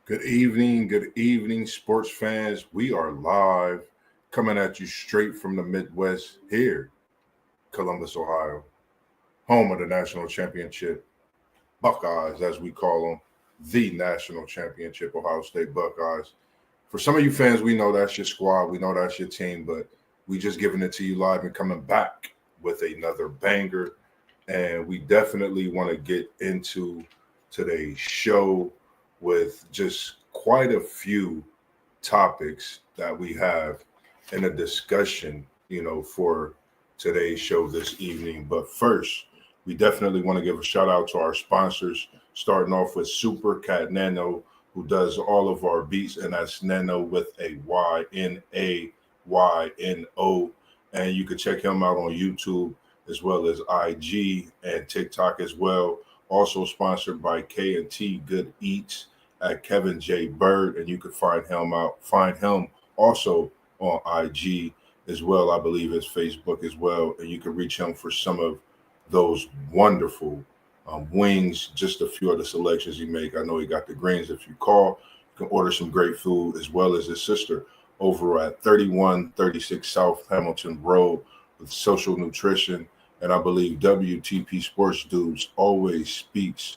Good evening, sports fans. We are live, coming at you straight from the Midwest here, Columbus, Ohio, home of the national championship Buckeyes, as we call them, the national championship Ohio State Buckeyes. For some of you fans, we know that's your squad, we know that's your team, but we just giving it to you live and coming back with another banger. And we definitely want to get into today's show with just quite a few topics that we have in a discussion, for today's show this evening. But first, we definitely want to give a shout out to our sponsors, starting off with Super Cat Nano, who does all of our beats, and that's Nano with a YNAYNO. And you can check him out on YouTube as well as IG and TikTok as well. Also sponsored by K&T Good Eats at Kevin J. Bird, and you can find him also on IG as well. I believe his Facebook as well, and you can reach him for some of those wonderful wings. Just a few of the selections he make. I know he got the greens. If you call, you can order some great food, as well as his sister over at 3136 South Hamilton Road with Social Nutrition. And I believe WTP Sports Dudes always speaks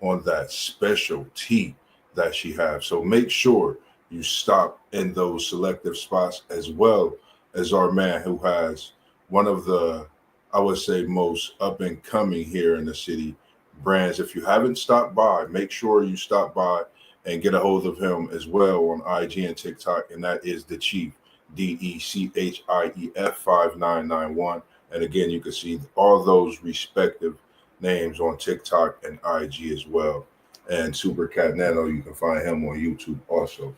on that specialty that she has. So make sure you stop in those selective spots, as well as our man who has one of the, I would say, most up and coming here in the city brands. If you haven't stopped by, make sure you stop by and get a hold of him as well on IG and TikTok. And that is the Chief, DECHIEF 5991. And again, you can see all those respective names on TikTok and IG as well. And Super Cat Nano, you can find him on YouTube also.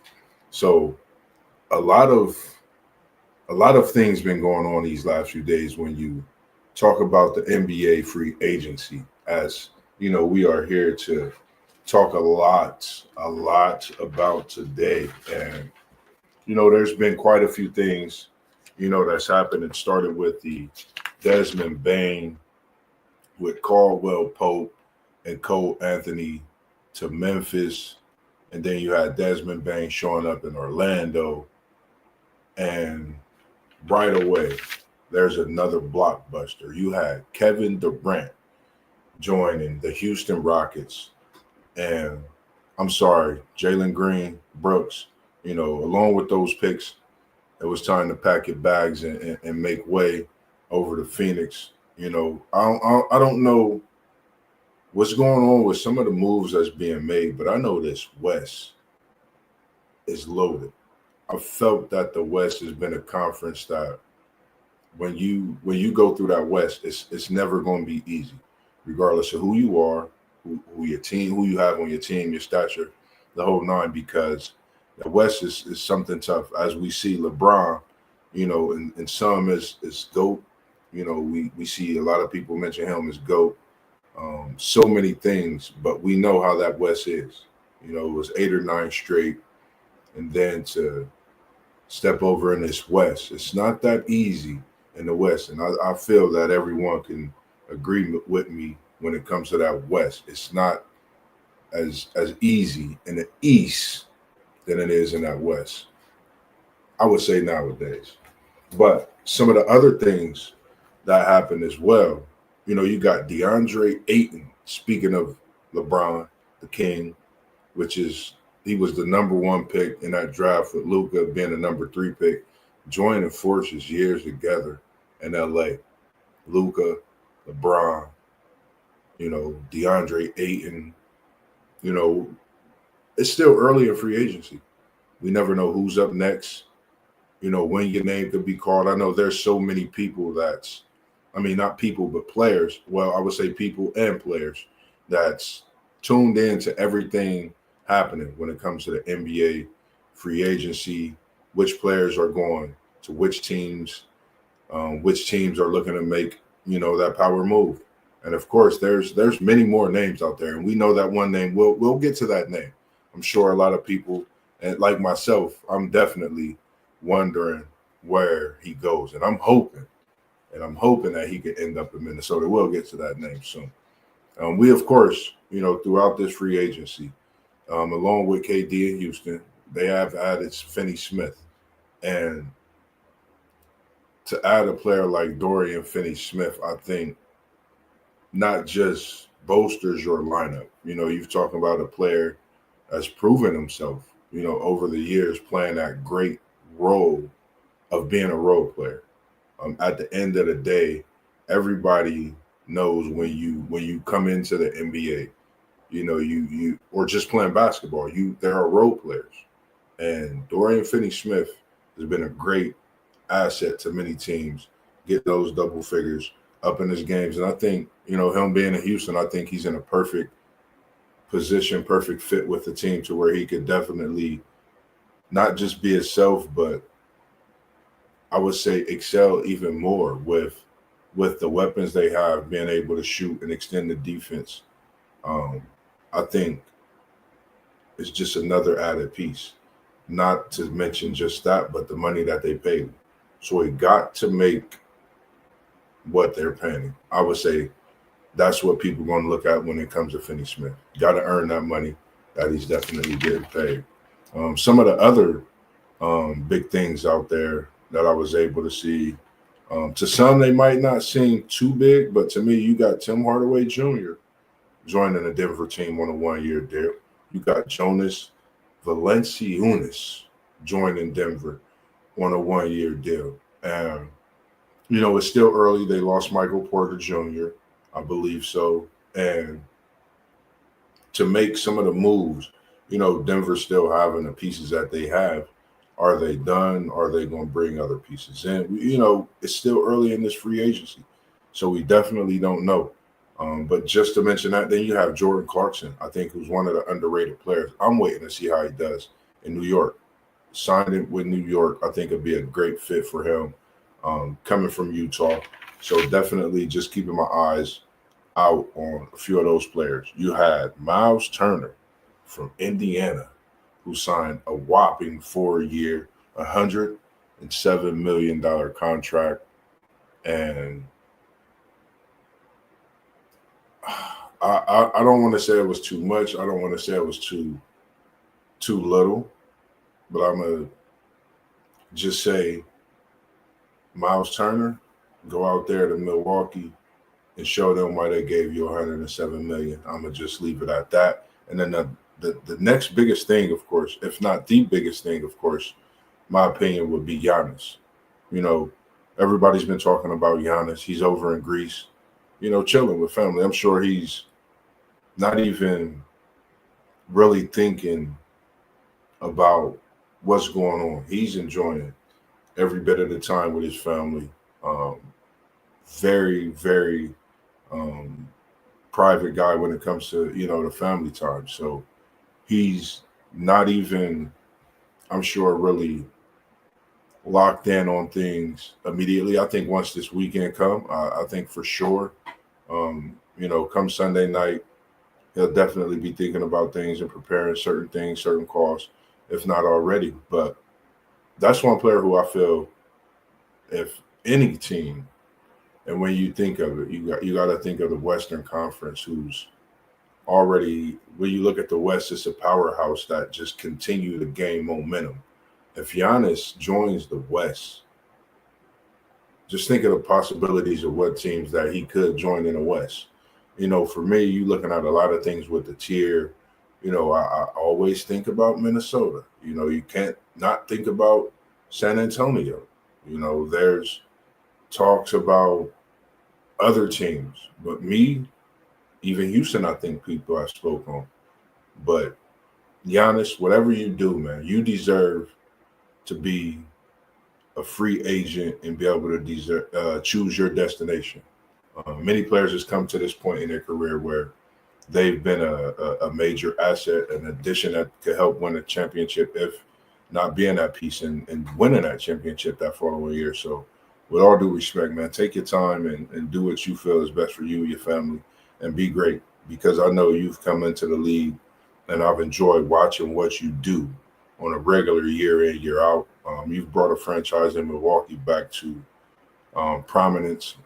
So a lot of things been going on these last few days when you talk about the NBA free agency. As you know, we are here to talk a lot about today. And there's been quite a few things that's happened. It started with the Desmond Bane with Caldwell Pope and Cole Anthony to Memphis. And then you had Desmond Bane showing up in Orlando. And right away, there's another blockbuster. You had Kevin Durant joining the Houston Rockets. And I'm sorry, Jalen Green, Brooks, along with those picks, it was time to pack your bags and make way over to Phoenix. I don't know what's going on with some of the moves that's being made, but I know this West is loaded. I felt that the West has been a conference that when you go through that West, it's never going to be easy, regardless of who you are, who your team, who you have on your team, your stature, the whole nine, because the West is something tough. As we see LeBron, and some is GOAT. We see a lot of people mention him as GOAT. So many things, but we know how that West is. It was 8 or 9 straight, and then to step over in this West, it's not that easy in the West. And I feel that everyone can agree with me when it comes to that West. It's not as easy in the East than it is in that West, I would say, nowadays. But some of the other things that happened as well, you got DeAndre Ayton, speaking of LeBron, the King, he was the number 1 pick in that draft, with Luka being the number 3 pick, joining forces years together in LA. Luka, LeBron, DeAndre Ayton, it's still early in free agency. We never know who's up next, when your name could be called. I know there's so many people not people, but players. Well, I would say people and players that's tuned in to everything happening when it comes to the NBA free agency, which players are going to which teams are looking to make, that power move. And of course, there's many more names out there, and we know that one name. We'll get to that name. I'm sure a lot of people, and like myself, I'm definitely wondering where he goes, and I'm hoping that he could end up in Minnesota. We'll get to that name soon. We, of course, throughout this free agency, along with KD in Houston. They have added Finney Smith. And to add a player like Dorian Finney-Smith, I think not just bolsters your lineup. You've talked about a player that's proven himself, over the years playing that great role of being a role player. At the end of the day, everybody knows when you come into the NBA, you or just playing basketball, there are role players. And Dorian Finney-Smith has been a great asset to many teams, get those double figures up in his games. And I think, him being in Houston, I think he's in a perfect position, perfect fit with the team to where he could definitely not just be himself, but I would say excel even more with the weapons they have, being able to shoot and extend the defense. I think it's just another added piece. Not to mention just that, but the money that they paid. So he got to make what they're paying. I would say that's what people are going to look at when it comes to Finney-Smith. Got to earn that money that he's definitely getting paid. Some of the other big things out there that I was able to see, to some they might not seem too big, but to me, you got Tim Hardaway Jr. joining the Denver team on a one-year deal. You got Jonas Valanciunas joining Denver on a one-year deal. And, it's still early. They lost Michael Porter Jr., I believe so. And to make some of the moves, Denver still having the pieces that they have. Are they done? Are they going to bring other pieces in? It's still early in this free agency. So we definitely don't know. But just to mention that, then you have Jordan Clarkson, I think, who's one of the underrated players. I'm waiting to see how he does in New York. Signed it with New York. I think it'd be a great fit for him, coming from Utah. So definitely just keeping my eyes out on a few of those players. You had Miles Turner from Indiana, who signed a whopping 4-year, $107 million contract. And I don't want to say it was too much. I don't want to say it was too little. But I'm going to just say, Miles Turner, go out there to Milwaukee and show them why they gave you $107 million. I'm going to just leave it at that. And then the next biggest thing, of course, if not the biggest thing, of course, my opinion would be Giannis. Everybody's been talking about Giannis. He's over in Greece, chilling with family. I'm sure he's not even really thinking about what's going on. He's enjoying every bit of the time with his family. Very, very private guy when it comes to, the family time. So he's not even, I'm sure, really locked in on things immediately. I think once this weekend come, I think for sure, come Sunday night, he'll definitely be thinking about things and preparing certain things, certain calls, if not already. But that's one player who I feel, if any team, and when you think of it, you got to think of the Western Conference, who's already, when you look at the West, it's a powerhouse that just continue to gain momentum. If Giannis joins the West, just think of the possibilities of what teams that he could join in the West. For me, you looking at a lot of things with the tier. I always think about Minnesota. You can't not think about San Antonio. There's talks about other teams, but me, even Houston, I think people I spoke on. But Giannis, whatever you do, man, you deserve to be a free agent and be able to choose your destination. Many players has come to this point in their career where they've been a major asset, an addition that could help win a championship, if not being that piece and winning that championship that following year. So with all due respect, man, take your time and do what you feel is best for you, your family, and be great, because I know you've come into the league and I've enjoyed watching what you do on a regular year in, year out. You've brought a franchise in Milwaukee back to prominence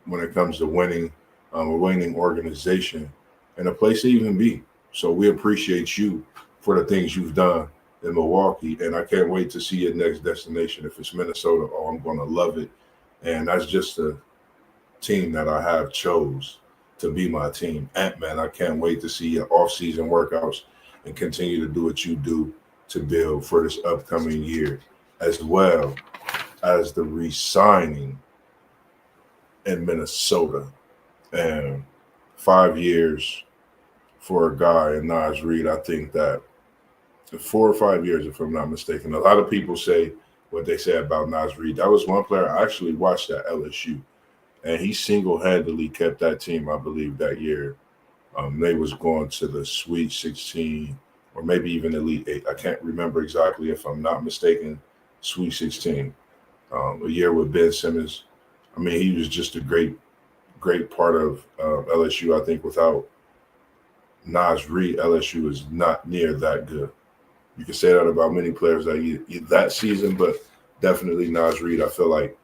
when it comes to winning, a winning organization and a place to even be. So we appreciate you for the things you've done in Milwaukee, and I can't wait to see your next destination. If it's Minnesota, oh, I'm going to love it. And that's just a team that I have chose to be my team. Ant-Man, I can't wait to see your off-season workouts and continue to do what you do to build for this upcoming year, as well as the re-signing in Minnesota. And 5 years for a guy in Naz Reid, I think that 4 or 5 years, if I'm not mistaken. A lot of people say what they say about Naz Reid. That was one player I actually watched at LSU, and he single-handedly kept that team, I believe, that year. They was going to the Sweet 16 or maybe even Elite 8. I can't remember exactly, if I'm not mistaken, Sweet 16. A year with Ben Simmons. I mean, he was just a great part of LSU. I think without Naz Reid, LSU is not near that good. You can say that about many players that season, but definitely Naz Reid. I feel like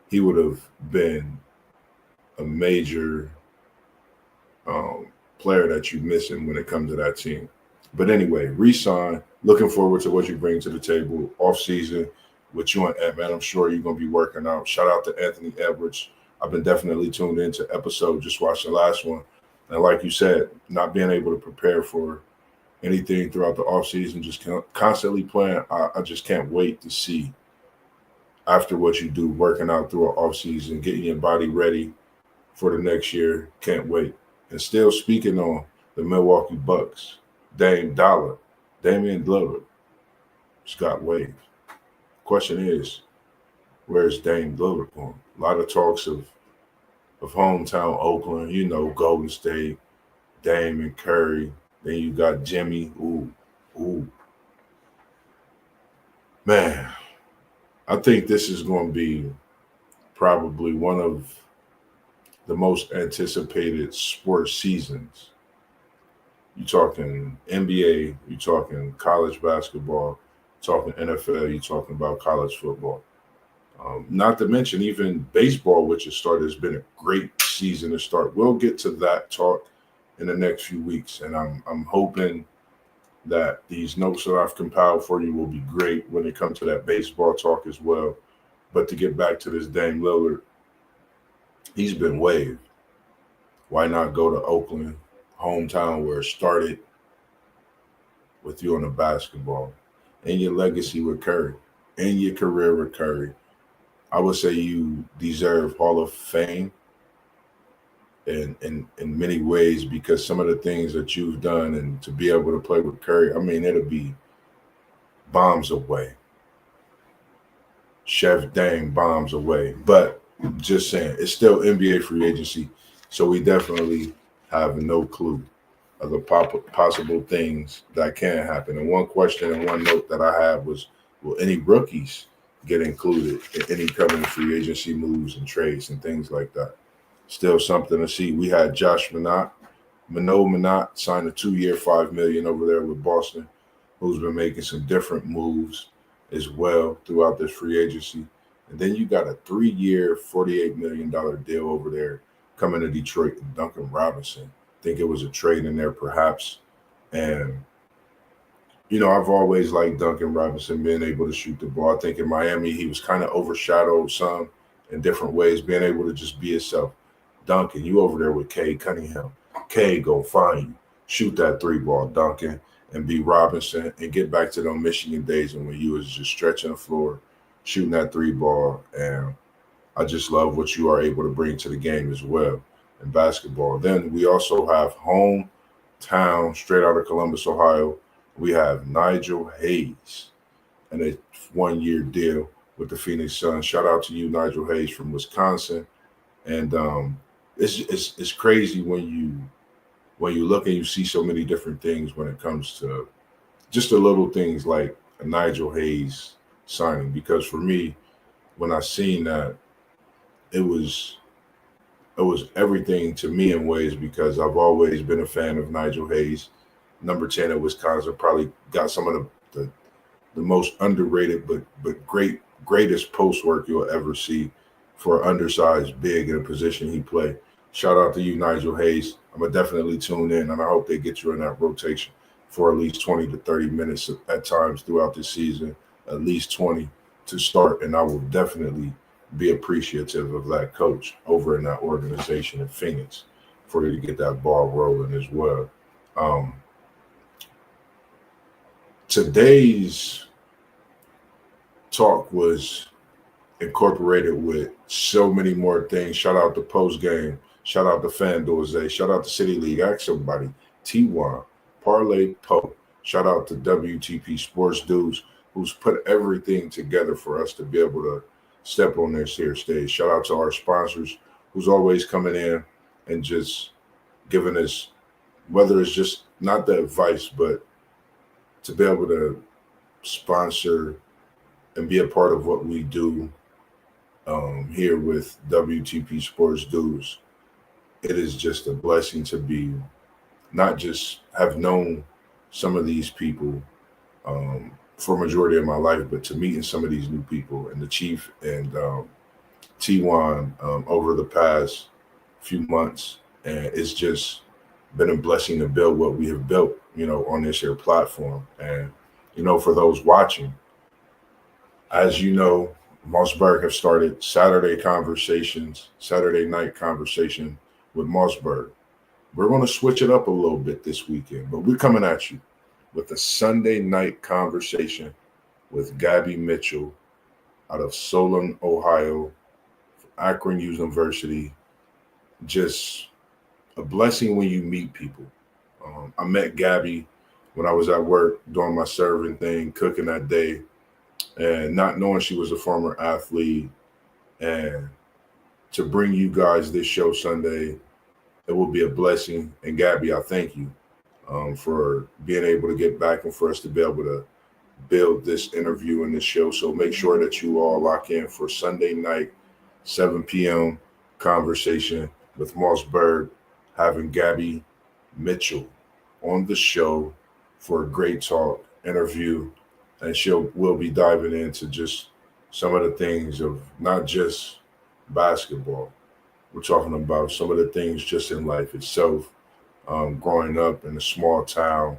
he would have been a major player that you're missing when it comes to that team. But anyway, re-sign. Looking forward to what you bring to the table off season with you and Ant-Man. I'm sure you're going to be working out. Shout out to Anthony Edwards. I've been definitely tuned into episode. Just watched the last one. And like you said, not being able to prepare for anything throughout the offseason, just constantly playing. I just can't wait to see after what you do, working out through an offseason, getting your body ready for the next year. Can't wait. And still speaking on the Milwaukee Bucks, Damian Lillard, Scott Wade. Question is, where's Dame Lillard going? A lot of talks of hometown Oakland, Golden State, Dame and Curry. Then you got Jimmy. Ooh. Man, I think this is going to be probably one of the most anticipated sports seasons. You're talking NBA, you're talking college basketball, you're talking NFL, you're talking about college football. Not to mention even baseball, which has started, has been a great season to start. We'll get to that talk in the next few weeks, and I'm hoping that these notes that I've compiled for you will be great when it comes to that baseball talk as well. But to get back to this Dame Lillard, he's been waived. Why not go to Oakland, hometown where it started, with you on the basketball and your legacy with Curry and your career with Curry? I would say you deserve Hall of Fame in many ways, because some of the things that you've done, and to be able to play with Curry, I mean, it'll be bombs away. Chef Dame bombs away. But just saying, it's still NBA free agency, so we definitely have no clue of the possible things that can happen. And one question and one note that I had was, will any rookies get included in any coming free agency moves and trades and things like that? Still something to see. We had Josh Minott signed a 2-year, $5 million over there with Boston, who's been making some different moves as well throughout this free agency. And then you got a 3-year, $48 million deal over there coming to Detroit and Duncan Robinson. I think it was a trade in there perhaps. And, I've always liked Duncan Robinson being able to shoot the ball. I think in Miami, he was kind of overshadowed some in different ways, being able to just be himself. Duncan, you over there with Cade Cunningham. Cade gonna find you. Shoot that 3-ball, Duncan, and be Robinson, and get back to those Michigan days and when you was just stretching the floor, shooting that 3-ball. And I just love what you are able to bring to the game as well in basketball. Then we also have hometown, straight out of Columbus, Ohio. We have Nigel Hayes and a 1-year deal with the Phoenix Suns. Shout out to you, Nigel Hayes from Wisconsin. And it's crazy when you look and you see so many different things when it comes to just the little things like a Nigel Hayes signing. Because for me, when I seen that, it was everything to me in ways, because I've always been a fan of Nigel Hayes. Number 10 at Wisconsin, probably got some of the most underrated but greatest post work you'll ever see for an undersized big in a position he played. Shout out to you, Nigel Hayes. I'm going to definitely tune in, and I hope they get you in that rotation for at least 20 to 30 minutes at times throughout the season, at least 20 to start. And I will definitely be appreciative of that coach over in that organization in Phoenix for you to get that ball rolling as well. Um, Today's talk was incorporated with so many more things. Shout out to Post Game. Shout out to FanDuel. Shout out to City League. Ask somebody. T1, Parlay Poe. Shout out to WTP Sports Dudes, who's put everything together for us to be able to step on this here stage. Shout out to our sponsors, who's always coming in and just giving us, whether it's just not the advice, but to be able to sponsor and be a part of what we do here with WTP Sports Dudes. It is just a blessing to be not just have known some of these people for a majority of my life, but to meeting some of these new people and the Chief and T1 over the past few months. And it's just been a blessing to build what we have built, on this here platform. And, for those watching, as you know, Mossberg have started Saturday night conversation with Mossberg. We're going to switch it up a little bit this weekend, but we're coming at you with a Sunday night conversation with Gabby Mitchell out of Solon, Ohio, Akron University. Just a blessing when you meet people. I met Gabby when I was at work doing my serving thing, cooking that day, and not knowing she was a former athlete. And to bring you guys this show Sunday, it will be a blessing. And Gabby, I thank you for being able to get back and for us to be able to build this interview and this show. So make sure that you all lock in for Sunday night, 7 p.m. conversation with Mossberg, having Gabby Mitchell on the show for a great talk interview. And we'll be diving into just some of the things of not just basketball. We're talking about some of the things just in life itself, growing up in a small town.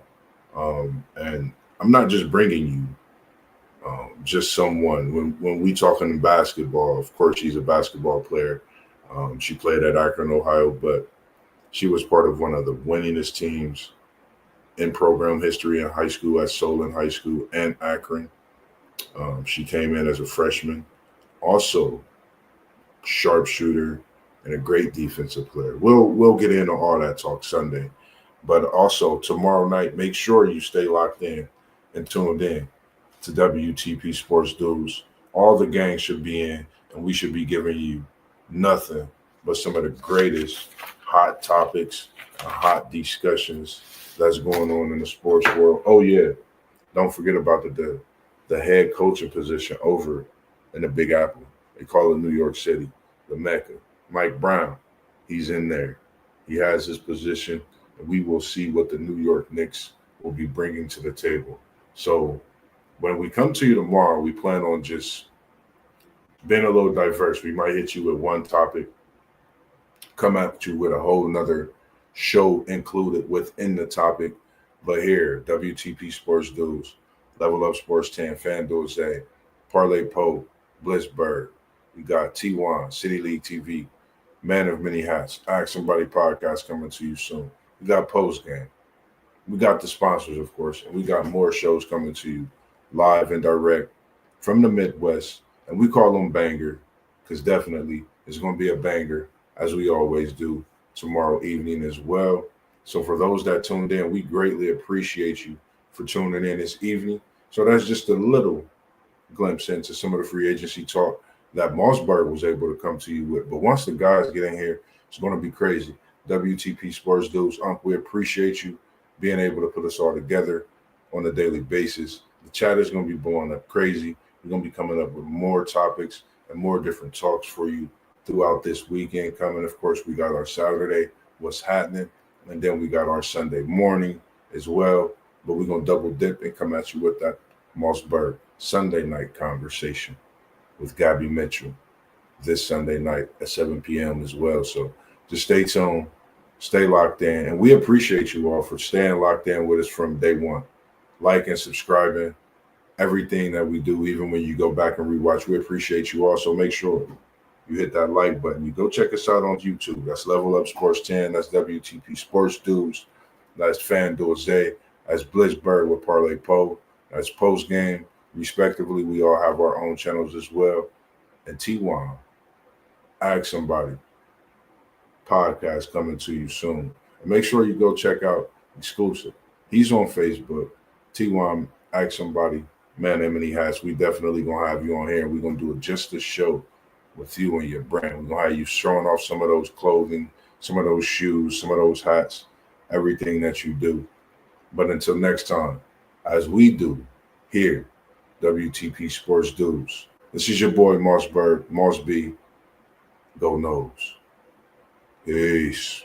And I'm not just bringing you just someone. When we talking basketball, of course, she's a basketball player. She played at Akron, Ohio, but she was part of one of the winningest teams in program history in high school at Solon High School and Akron. She came in as a freshman. Also, sharpshooter and a great defensive player. We'll get into all that talk Sunday. But also tomorrow night, make sure you stay locked in and tuned in to WTP Sports Dudes. All the gang should be in, and we should be giving you nothing but some of the greatest hot topics and hot discussions that's going on in the sports world. Oh, yeah. Don't forget about the head coaching position over in the Big Apple. They call it New York City, the Mecca. Mike Brown, he's in there. He has his position, and we will see what the New York Knicks will be bringing to the table. So when we come to you tomorrow, we plan on just being a little diverse. We might hit you with one topic, come at you with a whole nother show included within the topic. But here, WTP Sports Dudes, Level Up Sports 10, FanDuel, Parlay Poe, Blitzberg. We got T1, City League TV, Man of Many Hats, Ask Somebody podcast coming to you soon. We got Post Game. We got the sponsors, of course, and we got more shows coming to you live and direct from the Midwest. And we call them banger because definitely it's going to be a banger, as we always do, tomorrow evening as well. So for those that tuned in, we greatly appreciate you for tuning in this evening. So that's just a little glimpse into some of the free agency talk that Mossberg was able to come to you with. But once the guys get in here, it's going to be crazy. WTP Sports Dudes, we appreciate you being able to put us all together on a daily basis. The chat is going to be blowing up crazy. We're going to be coming up with more topics and more different talks for you throughout this weekend coming. Of course, we got our Saturday, what's happening, and then we got our Sunday morning as well. But we're going to double dip and come at you with that Mossberg Sunday night conversation with Gabby Mitchell this Sunday night at 7 p.m. as well. So just stay tuned. Stay locked in. And we appreciate you all for staying locked in with us from day one. Liking, subscribing, everything that we do, even when you go back and rewatch. We appreciate you all. So make sure you hit that like button. You go check us out on YouTube. That's Level Up Sports 10. That's WTP Sports Dudes. That's FanDuel Zay. That's Blitzberg with Parlay Poe. That's Post Game. Respectively, we all have our own channels as well. And T1, Ask Somebody podcast coming to you soon. And make sure you go check out Exclusive. He's on Facebook. T1, Ask Somebody. Man, Emily Hats. We definitely going to have you on here. We're going to do just a show with you and your brand. We're going to have you showing off some of those clothing, some of those shoes, some of those hats, everything that you do. But until next time, as we do here, WTP Sports Dudes, this is your boy Mossberg, Moss B. Go Nose. Peace.